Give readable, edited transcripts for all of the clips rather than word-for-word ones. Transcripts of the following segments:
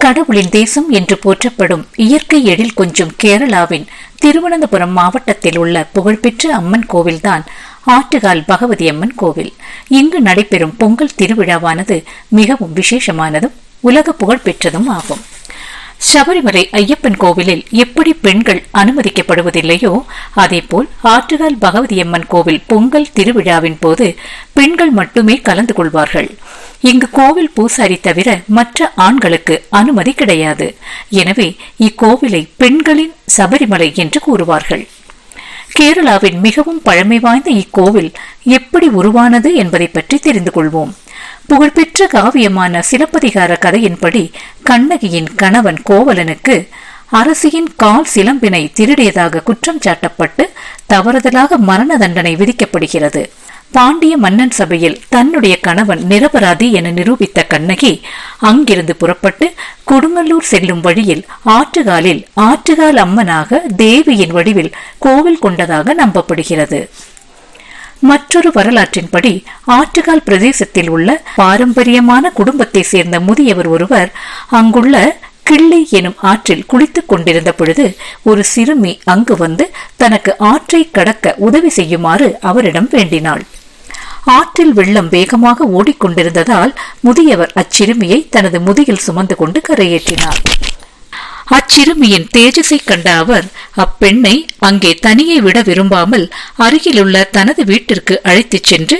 கடவுளின் தேசம் என்று போற்றப்படும் இயற்கை எழில் கொஞ்சும் கேரளாவின் திருவனந்தபுரம் மாவட்டத்தில் உள்ள புகழ்பெற்ற அம்மன் கோவில்தான் ஆற்றுகால் பகவதி அம்மன் கோவில். இங்கு நடைபெறும் பொங்கல் திருவிழாவானது மிகவும் விசேஷமானதும் உலக புகழ்பெற்றதும் ஆகும். சபரிமலை ஐயப்பன் கோவிலில் எப்படி பெண்கள் அனுமதிக்கப்படுவதில்லையோ அதேபோல் ஆற்றுகால் பகவதி அம்மன் கோவில் பொங்கல் திருவிழாவின் போது பெண்கள் மட்டுமே கலந்து கொள்வார்கள். இங்கு கோவில் பூசாரி தவிர மற்ற ஆண்களுக்கு அனுமதி கிடையாது. எனவே இக்கோவிலை பெண்களின் சபரிமலை என்று கூறுவார்கள். கேரளாவின் மிகவும் பழமை வாய்ந்த இக்கோவில் எப்படி உருவானது என்பதை பற்றி தெரிந்து கொள்வோம். புகழ்பெற்ற காவியமான சிலப்பதிகார கதையின்படி கண்ணகியின் கணவன் கோவலனுக்கு அரசியின் கால் சிலம்பினை திருடியதாக குற்றம் சாட்டப்பட்டு தவறுதலாக மரண தண்டனை விதிக்கப்படுகிறது. பாண்டிய மன்னன் சபையில் தன்னுடைய கணவன் நிரபராதி என நிரூபித்த கண்ணகி அங்கிருந்து புறப்பட்டு கொடுங்கல்லூர் செல்லும் வழியில் ஆற்றுகாலில் ஆற்றுகால் அம்மனாக தேவியின் வடிவில் கோவில் கொண்டதாக நம்பப்படுகிறது. மற்றொரு வரலாற்றின்படி ஆற்றுகால் பிரதேசத்தில் உள்ள பாரம்பரியமான குடும்பத்தை சேர்ந்த முதியவர் ஒருவர் அங்குள்ள கிள்ளை எனும் ஆற்றில் குளித்துக் கொண்டிருந்த பொழுது ஒரு சிறுமி அங்கு வந்து தனக்கு ஆற்றை கடக்க உதவி செய்யுமாறு அவரிடம் வேண்டினாள். ஆற்றில் வெள்ளம் வேகமாக ஓடிக்கொண்டிருந்ததால் முதியவர் அச்சிறுமியை தனது முதுகில் சுமந்து கொண்டு கரையேற்றினார். அச்சிறுமியின் தேஜஸை கண்ட அவர் அப்பெண்ணை அங்கே தனியே விட விரும்பாமல் அருகிலுள்ள தனது வீட்டிற்கு அழைத்துச் சென்று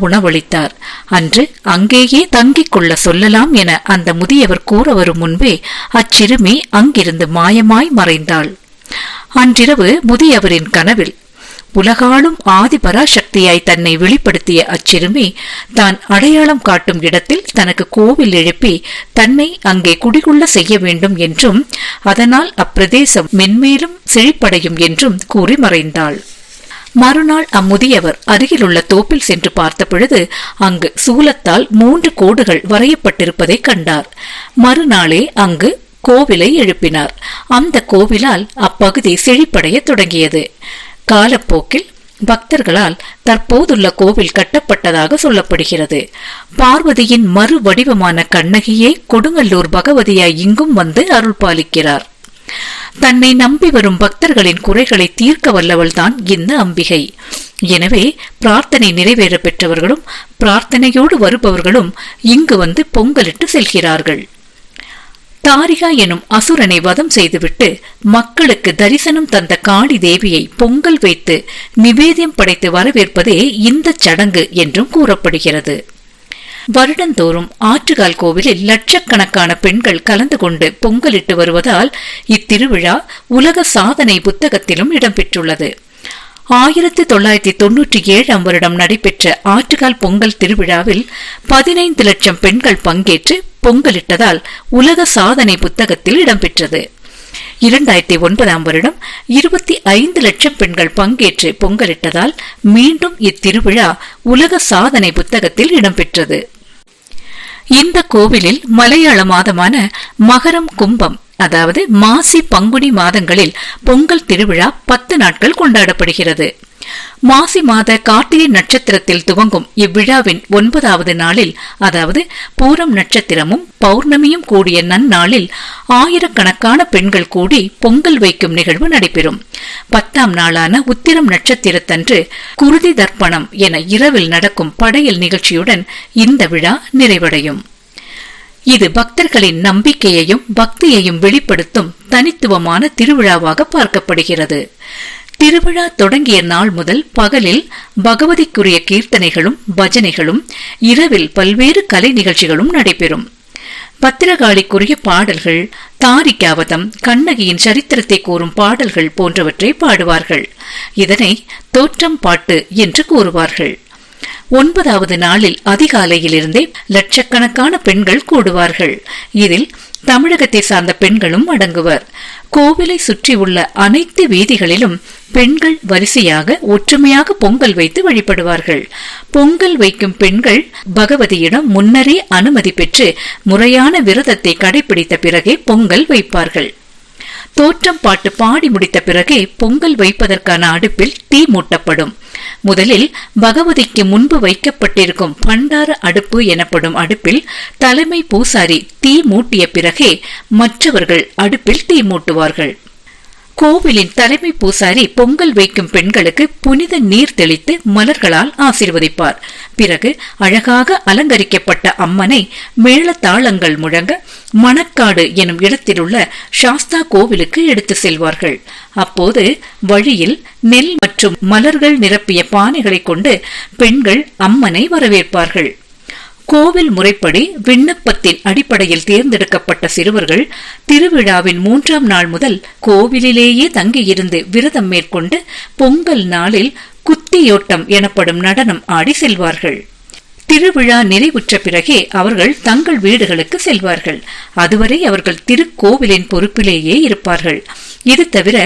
உணவளித்தார். அன்று அங்கேயே தங்கிக் கொள்ள சொல்லலாம் என அந்த முதியவர் கூற வரும் முன்பே அச்சிறுமி அங்கிருந்து மாயமாய் மறைந்தாள். அன்றிரவு முதியவரின் கனவில் உலகாளும் ஆதி பராசக்தியாய் தன்னை வெளிப்படுத்திய அச்சிறுமி தான் அடையாளம் காட்டும் இடத்தில் தனக்கு கோவில் எழுப்பி தன்னை அங்கே குடிகொள்ள செய்ய வேண்டும் என்றும் அதனால் அப்பிரதேசம் மென்மேலும் செழிப்படையும் என்றும் கூறி மறைந்தாள். மறுநாள் அம்முதியவர் அருகிலுள்ள தோப்பில் சென்று பார்த்த பொழுது அங்கு சூலத்தால் 3 கோடுகள் வரையப்பட்டிருப்பதை கண்டார். மறுநாளே அங்கு கோவிலை எழுப்பினார். அந்த கோவிலால் அப்பகுதி செழிப்படைய தொடங்கியது. காலப்போக்கில் பக்தர்களால் தற்போதுள்ள கோவில் கட்டப்பட்டதாக சொல்லப்படுகிறது. பார்வதியின் மறு வடிவமான கண்ணகியே கொடுங்கல்லூர் பகவதியாய் இங்கும் வந்து அருள் பாலிக்கிறார். தன்னை நம்பி வரும் பக்தர்களின் குறைகளை தீர்க்க வல்லவள்தான் இந்த அம்பிகை. எனவே பிரார்த்தனை நிறைவேற பெற்றவர்களும் பிரார்த்தனையோடு வருபவர்களும் இங்கு வந்து பொங்கலிட்டு செல்கிறார்கள். தாரிகா எனும் அசுரனை வதம் செய்துவிட்டு மக்களுக்கு தரிசனம் தந்த காளி தேவியை பொங்கல் வைத்து நிவேதியம் படைத்து வரவேற்பதே இந்த சடங்கு என்றும் கூறப்படுகிறது. வருடந்தோறும் ஆற்றுகால் கோவிலில் லட்சக்கணக்கான பெண்கள் கலந்து கொண்டு பொங்கலிட்டு வருவதால் இத்திருவிழா உலக சாதனை புத்தகத்திலும் இடம்பெற்றுள்ளது. 1997 வருடம் நடைபெற்ற ஆற்றுகால் பொங்கல் திருவிழாவில் 15 லட்சம் பெண்கள் பங்கேற்று பொங்கலிட்டதால் உலக சாதனை புத்தகத்தில் இடம்பெற்றது. 2009 வருடம் 25 லட்சம் பெண்கள் பங்கேற்று பொங்கலிட்டதால் மீண்டும் இத்திருவிழா உலக சாதனை புத்தகத்தில் இடம்பெற்றது. இந்த கோவிலில் மலையாள மாதமான மகரம் கும்பம் அதாவது மாசி பங்குனி மாதங்களில் பொங்கல் திருவிழா 10 நாட்கள் கொண்டாடப்படுகிறது. மாசி மாத கார்த்திகை நட்சத்திரத்தில் துவங்கும் இவ்விழாவின் 9வது நாளில் அதாவது பூரம் நட்சத்திரமும் பௌர்ணமியும் கூடிய நன்னாளில் ஆயிரக்கணக்கான பெண்கள் கூடி பொங்கல் வைக்கும் நிகழ்வு நடைபெறும். 10ஆம் நாளான உத்திரம் நட்சத்திரத்தன்று குருதி தர்ப்பணம் என இரவில் நடக்கும் படையல் நிகழ்ச்சியுடன் இந்த விழா நிறைவடையும். இது பக்தர்களின் நம்பிக்கையையும் பக்தியையும் வெளிப்படுத்தும் தனித்துவமான திருவிழாவாக பார்க்கப்படுகிறது. திருவிழா தொடங்கிய நாள் முதல் பகலில் பகவதிக்குரிய கீர்த்தனைகளும் பஜனைகளும் இரவில் பல்வேறு கலை நிகழ்ச்சிகளும் நடைபெறும். பத்திரகாளிக்குரிய பாடல்கள், தாரிகாவதம், கண்ணகியின் சரித்திரத்தை கூறும் பாடல்கள் போன்றவற்றை பாடுவார்கள். இதனை தோற்றம் பாட்டு என்று கூறுவார்கள். 9வது நாளில் அதிகாலையிலிருந்தே லட்சக்கணக்கான பெண்கள் கூடுவார்கள். இதில் தமிழகத்தை சார்ந்த பெண்களும் அடங்குவர். கோவிலை சுற்றி உள்ள அனைத்து வீதிகளிலும் பெண்கள் வரிசையாக ஒற்றுமையாக பொங்கல் வைத்து வழிபடுவார்கள். பொங்கல் வைக்கும் பெண்கள் பகவதியிடம் முன்னரே அனுமதி பெற்று முறையான விரதத்தை கடைபிடித்த பிறகே பொங்கல் வைப்பார்கள். தோற்றம் பாட்டு பாடி முடித்த பிறகே பொங்கல் வைப்பதற்கான அடுப்பில் தீ மூட்டப்படும். முதலில் பகவதிக்கு முன்பு வைக்கப்பட்டிருக்கும் பண்டார அடுப்பு எனப்படும் அடுப்பில் தலைமை பூசாரி தீ மூட்டிய பிறகே மற்றவர்கள் அடுப்பில் தீ மூட்டுவார்கள். கோவிலின் தலைமை பூசாரி பொங்கல் வைக்கும் பெண்களுக்கு புனித நீர் தெளித்து மலர்களால் ஆசீர்வதிப்பார். பிறகு அழகாக அலங்கரிக்கப்பட்ட அம்மனை மேளதாளங்கள் முழங்க மணக்காடு எனும் இடத்திலுள்ள சாஸ்தா கோவிலுக்கு எடுத்து செல்வார்கள். அப்போது வழியில் நெல் மற்றும் மலர்கள் நிரப்பிய பானைகளை கொண்டு பெண்கள் அம்மனை வரவேற்பார்கள். கோவில் முறைப்படி விண்ணப்பத்தின் அடிப்படையில் தேர்ந்தெடுக்கப்பட்ட சிறுவர்கள் திருவிழாவின் 3ஆம் நாள் முதல் கோவிலிலேயே தங்கியிருந்து விரதம் மேற்கொண்டு பொங்கல் நாளில் குத்தியோட்டம் எனப்படும் நடனம் ஆடி செல்வார்கள். திருவிழா நிறைவுற்ற பிறகே அவர்கள் தங்கள் வீடுகளுக்கு செல்வார்கள். அதுவரை அவர்கள் திருக்கோவிலின் பொறுப்பிலேயே இருப்பார்கள். இது தவிர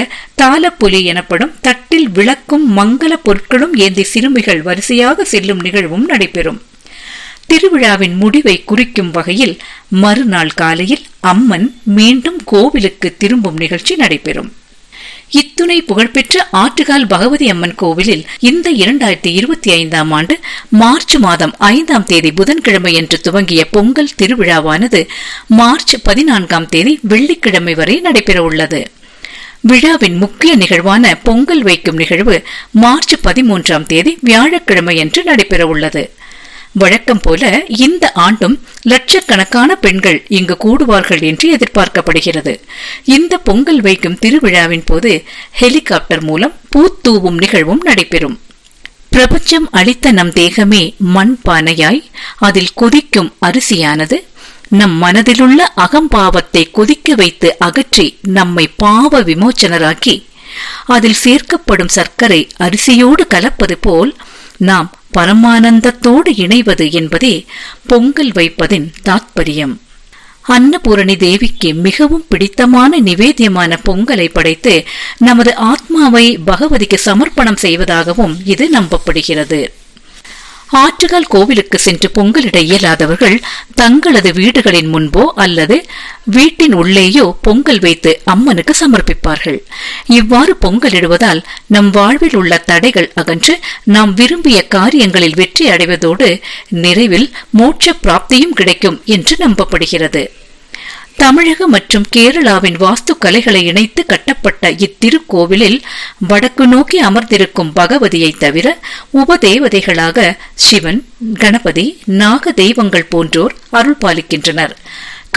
தாளப்புலி எனப்படும் தட்டில் விளக்கும் மங்கள பொருட்களும் ஏந்தி சிறுமிகள் வரிசையாக செல்லும் நிகழ்வும் நடைபெறும். திருவிழாவின் முடிவை குறிக்கும் வகையில் மறுநாள் காலையில் அம்மன் மீண்டும் கோவிலுக்கு திரும்பும் நிகழ்ச்சி நடைபெறும். இத்துணை புகழ்பெற்ற ஆற்றுகால் பகவதி அம்மன் கோவிலில் இந்த 2025ஆம் ஆண்டு மார்ச் மாதம் 5ஆம் தேதி புதன்கிழமையன்று துவங்கிய பொங்கல் திருவிழாவானது மார்ச் 14ஆம் தேதி வெள்ளிக்கிழமை வரை நடைபெற உள்ளது. விழாவின் முக்கிய நிகழ்வான பொங்கல் வைக்கும் நிகழ்வு மார்ச் 13ஆம் தேதி வியாழக்கிழமையன்று நடைபெற உள்ளது. வழக்கம் போல இந்த ஆண்டும் லட்சக்கணக்கான பெண்கள் இங்கு கூடுவார்கள் என்று எதிர்பார்க்கப்படுகிறது. இந்த பொங்கல் வைக்கும் திருவிழாவின் போது ஹெலிகாப்டர் மூலம் பூத்தூவும் நிகழ்வும் நடைபெறும். பிரபஞ்சம் அளித்த நம் தேகமே மண் பானையாய் அதில் கொதிக்கும் அரிசியானது நம் மனதிலுள்ள அகம்பாவத்தை கொதிக்க வைத்து அகற்றி நம்மை பாவ விமோச்சனராக்கி அதில் சேர்க்கப்படும் சர்க்கரை அரிசியோடு கலப்பது போல் நாம் பரமானந்தத்தோடு இணைவது என்பதே பொங்கல் வைப்பதின் தாத்பரியம். அன்னபூரணி தேவிக்கு மிகவும் பிடித்தமான நிவேத்தியமான பொங்கலை படைத்து நமது ஆத்மாவை பகவதிக்கு சமர்ப்பணம் செய்வதாகவும் இது நம்பப்படுகிறது. ஆற்றுகால் கோவிலுக்கு சென்று பொங்கலிட இயலாதவர்கள் தங்களது வீடுகளின் முன்போ அல்லது வீட்டின் உள்ளேயோ பொங்கல் வைத்து அம்மனுக்கு சமர்ப்பிப்பார்கள். இவ்வாறு பொங்கலிடுவதால் நம் வாழ்வில் உள்ள தடைகள் அகன்று நாம் விரும்பிய காரியங்களில் வெற்றி அடைவதோடு நிறைவில் மோட்ச பிராப்தியும் கிடைக்கும் என்று நம்பப்படுகிறது. தமிழக மற்றும் கேரளாவின் வாஸ்து கலைகளை இணைத்து கட்டப்பட்ட இத்திருக்கோவிலில் வடக்கு நோக்கி அமர்ந்திருக்கும் பகவதியை தவிர உபதேவதைகளாக சிவன், கணபதி, நாக தெய்வங்கள் போன்றோர் அருள் பாலிக்கின்றனர்.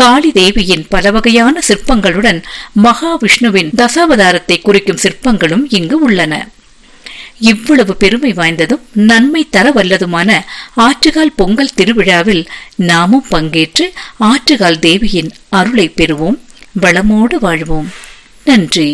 காளி தேவியின் பல வகையான சிற்பங்களுடன் மகாவிஷ்ணுவின் தசாவதாரத்தை குறிக்கும் சிற்பங்களும் இங்கு உள்ளன. இவ்வளவு பெருமை வாய்ந்ததும் நன்மை தர வல்லதுமான ஆற்றுகால் பொங்கல் திருவிழாவில் நாமும் பங்கேற்று ஆற்றுகால் தேவியின் அருளை பெறுவோம். வளமோடு வாழ்வோம். நன்றி.